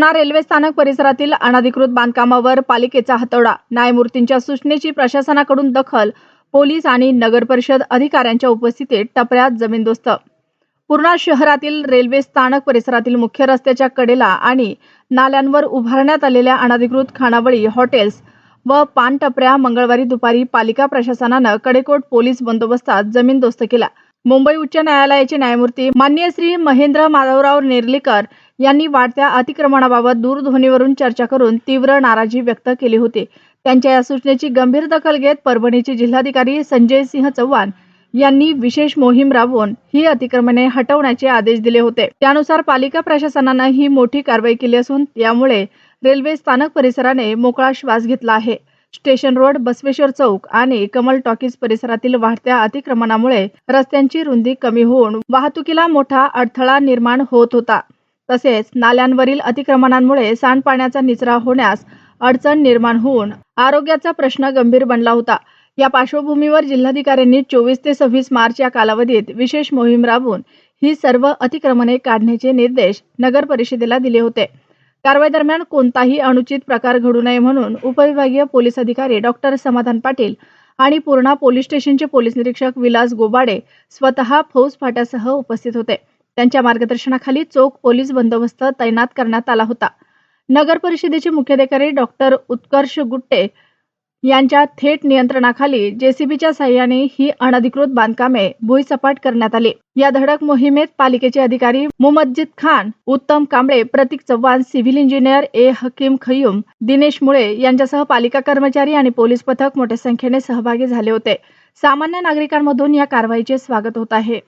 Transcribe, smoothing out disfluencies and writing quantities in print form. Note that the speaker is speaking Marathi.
पूर्णा रेल्वे स्थानक परिसरातील अनधिकृत बांधकामावर पालिकेचा हातोडा, न्यायमूर्तींच्या सूचनेची प्रशासनाकडून दखल, पोलीस आणि नगर परिषद अधिकाऱ्यांच्या उपस्थितीत टपऱ्यात जमीनदोस्त। पूर्णा शहरातील रेल्वे स्थानक परिसरातील मुख्य रस्त्याच्या कडेला आणि नाल्यांवर उभारण्यात आलेल्या अनधिकृत खानावळी, हॉटेल्स व पानटपऱ्या मंगळवारी दुपारी पालिका प्रशासनानं कडेकोट पोलीस बंदोबस्तात जमीनदोस्त केला। मुंबई उच्च न्यायालयाचे न्यायमूर्ती माननीय श्री महेंद्र माधवराव नेर्लीकर यांनी वाढत्या अतिक्रमणाबाबत दूरध्वनीवरून चर्चा करून तीव्र नाराजी व्यक्त केली होती। त्यांच्या या सूचनेची गंभीर दखल घेत परभणीचे जिल्हाधिकारी संजय सिंह चव्हाण यांनी विशेष मोहीम राबवून ही अतिक्रमणे हटवण्याचे आदेश दिले होते। त्यानुसार पालिका प्रशासनानं ही मोठी कारवाई केली असून यामुळे रेल्वे स्थानक परिसराने मोकळा श्वास घेतला आहे। स्टेशन रोड, बसवेश्वर चौक आणि कमल टॉकीज परिसरातील वाढत्या अतिक्रमणामुळे रस्त्यांची रुंदी कमी होऊन वाहतुकीला मोठा अडथळा निर्माण होत होता। तसेच नाल्यांवरील अतिक्रमणांमुळे सांडपाण्याचा निचरा होण्यास अडचण निर्माण होऊन आरोग्याचा प्रश्न गंभीर बनला होता। या पार्श्वभूमीवर जिल्हाधिकाऱ्यांनी 24 ते 26 मार्च या कालावधीत विशेष मोहीम राबवून ही सर्व अतिक्रमणे काढण्याचे निर्देश नगर परिषदेला दिले होते। कारवाई दरम्यान कोणताही अनुचित प्रकार घडू नये म्हणून उपविभागीय पोलीस अधिकारी डॉक्टर समाधान पाटील आणि पूर्णा पोलीस स्टेशनचे पोलीस निरीक्षक विलास गोबाडे स्वतः फौज फाट्यासह उपस्थित होते। त्यांच्या मार्गदर्शनाखाली चोख पोलीस बंदोबस्त तैनात करण्यात आला होता। नगर परिषदेचे मुख्याधिकारी डॉक्टर उत्कर्ष गुट्टे यांच्या थेट नियंत्रणाखाली जेसीबीच्या साहाय्याने ही अनधिकृत बांधकामे भुईसपाट करण्यात आली। या धडक मोहिमेत पालिकेचे अधिकारी मुमज्जिद खान, उत्तम कांबळे, प्रतीक चव्हाण, सिव्हिल इंजिनियर ए हकीम खय्यूम, दिनेश मुळे यांच्यासह पालिका कर्मचारी आणि पोलीस पथक मोठ्या संख्येने सहभागी झाले होते। सामान्य नागरिकांमधून या कारवाईचे स्वागत होत आहे।